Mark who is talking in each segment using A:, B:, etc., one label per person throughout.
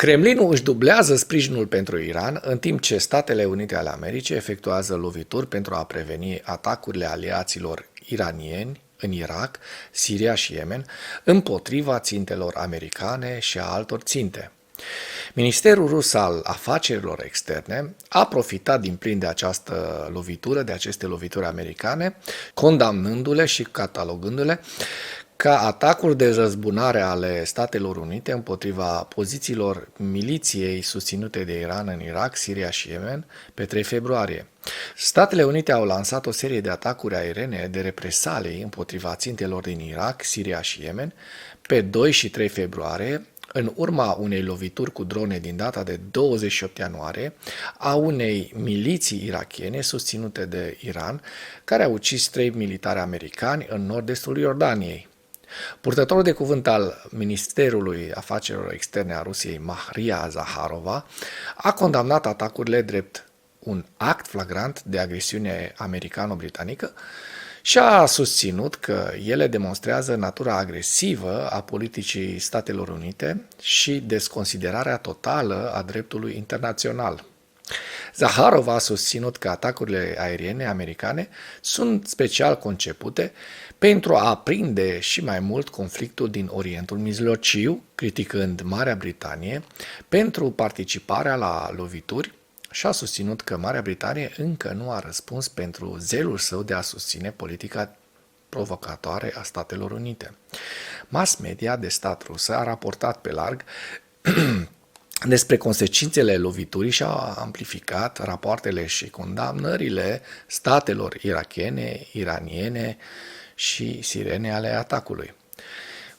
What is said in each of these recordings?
A: Kremlinul își dublează sprijinul pentru Iran, în timp ce Statele Unite ale Americii efectuează lovituri pentru a preveni atacurile aliaților iranieni în Irak, Siria și Yemen, împotriva țintelor americane și a altor ținte. Ministerul rus al afacerilor externe a profitat din plin de această lovitură, de aceste lovituri americane, condamnându-le și catalogându-le ca atacuri de răzbunare ale Statelor Unite împotriva pozițiilor miliției susținute de Iran în Irak, Siria și Yemen pe 3 februarie. Statele Unite au lansat o serie de atacuri aeriene de represalii împotriva țintelor din Irak, Siria și Yemen pe 2 și 3 februarie, în urma unei lovituri cu drone din data de 28 ianuarie a unei miliții irakiene susținute de Iran, care a ucis 3 militari americani în nord-estul Iordaniei. Purtătorul de cuvânt al Ministerului Afacerilor Externe a Rusiei, Maria Zaharova, a condamnat atacurile drept un act flagrant de agresiune americano-britanică și a susținut că ele demonstrează natura agresivă a politicii Statelor Unite și desconsiderarea totală a dreptului internațional. Zaharova a susținut că atacurile aeriene americane sunt special concepute pentru a aprinde și mai mult conflictul din Orientul Mijlociu, criticând Marea Britanie pentru participarea la lovituri și a susținut că Marea Britanie încă nu a răspuns pentru zelul său de a susține politica provocatoare a Statelor Unite. Mass media de stat rusă a raportat pe larg despre consecințele loviturii și a amplificat rapoartele și condamnările statelor irakiene, iraniene și siriene ale atacului.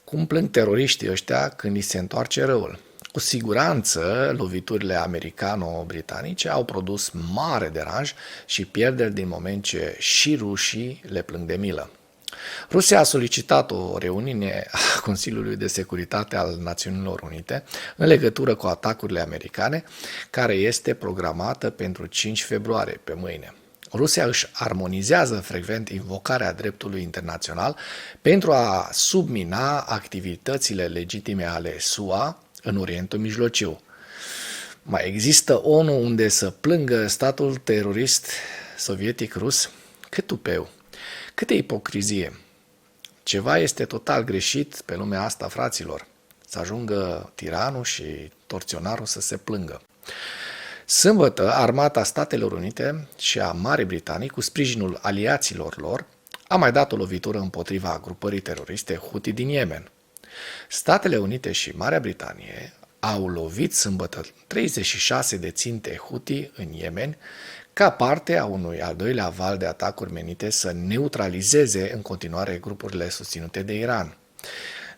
A: Cum plâng teroriștii ăștia când li se întoarce răul? Cu siguranță, loviturile americano-britanice au produs mare deranj și pierderi din moment ce și rușii le plâng de milă. Rusia a solicitat o reuniune a Consiliului de Securitate al Națiunilor Unite în legătură cu atacurile americane, care este programată pentru 5 februarie, pe mâine. Rusia își armonizează frecvent invocarea dreptului internațional pentru a submina activitățile legitime ale SUA în Orientul Mijlociu. Mai există ONU unde să plângă statul terorist sovietic rus? Cât tupeu! Câtă ipocrizie! Ceva este total greșit pe lumea asta, fraților. Să ajungă tiranul și torționarul să se plângă. Sâmbătă, armata Statelor Unite și a Marii Britanii, cu sprijinul aliaților lor, a mai dat o lovitură împotriva grupării teroriste Houthi din Yemen. Statele Unite și Marea Britanie au lovit sâmbătă 36 de ținte Houthi în Yemen, ca parte a unui al doilea val de atacuri menite să neutralizeze în continuare grupurile susținute de Iran.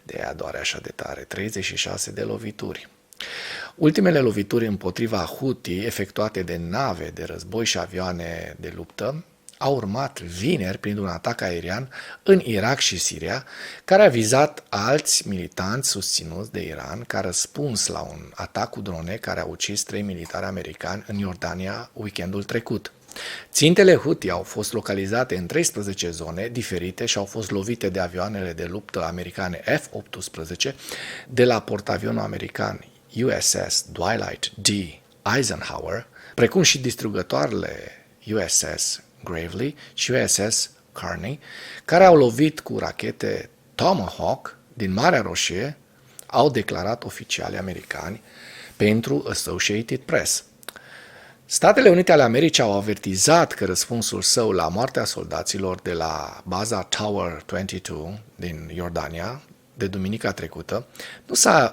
A: De aia doare așa de tare, 36 de lovituri. Ultimele lovituri împotriva Houthi, efectuate de nave de război și avioane de luptă, au urmat vineri prin un atac aerian în Irak și Siria, care a vizat alți militanți susținuți de Iran ca răspuns la un atac cu drone care a ucis 3 militari americani în Iordania weekendul trecut. Țintele Houthi au fost localizate în 13 zone diferite și au fost lovite de avioanele de luptă americane F-18 de la portavionul american USS Dwight D. Eisenhower, precum și distrugătoarele USS Gravely și USS Carney, care au lovit cu rachete Tomahawk din Marea Roșie, au declarat oficialii americani pentru Associated Press. Statele Unite ale Americii au avertizat că răspunsul său la moartea soldaților de la baza Tower 22 din Iordania de duminica trecută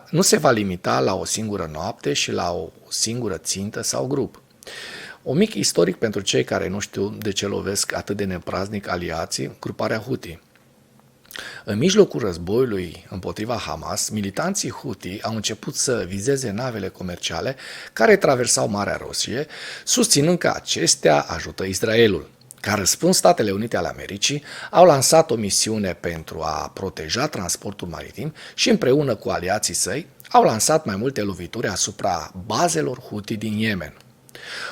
A: nu se va limita la o singură noapte și la o singură țintă sau grup. Un mic istoric pentru cei care nu știu de ce lovesc atât de nepraznic aliații, gruparea Houthi. În mijlocul războiului împotriva Hamas, militanții Houthi au început să vizeze navele comerciale care traversau Marea Roșie, susținând că acestea ajută Israelul. Ca răspuns, Statele Unite ale Americii au lansat o misiune pentru a proteja transportul maritim și împreună cu aliații săi au lansat mai multe lovituri asupra bazelor Houthi din Yemen.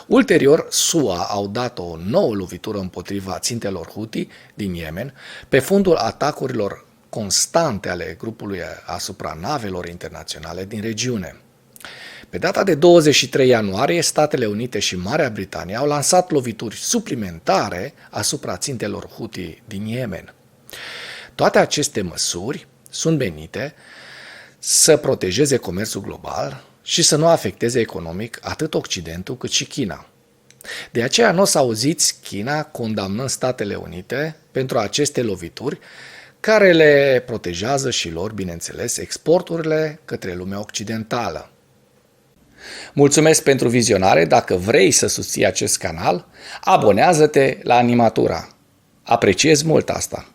A: Ulterior, SUA au dat o nouă lovitură împotriva țintelor Houthi din Yemen pe fundul atacurilor constante ale grupului asupra navelor internaționale din regiune. Pe data de 23 ianuarie, Statele Unite și Marea Britanie au lansat lovituri suplimentare asupra țintelor Houthi din Yemen. Toate aceste măsuri sunt menite să protejeze comerțul global și să nu afecteze economic atât Occidentul cât și China. De aceea nu o să auziți China condamnând Statele Unite pentru aceste lovituri care le protejează și lor, bineînțeles, exporturile către lumea occidentală. Mulțumesc pentru vizionare. Dacă vrei să susții acest canal, abonează-te la Animatura. Apreciez mult asta.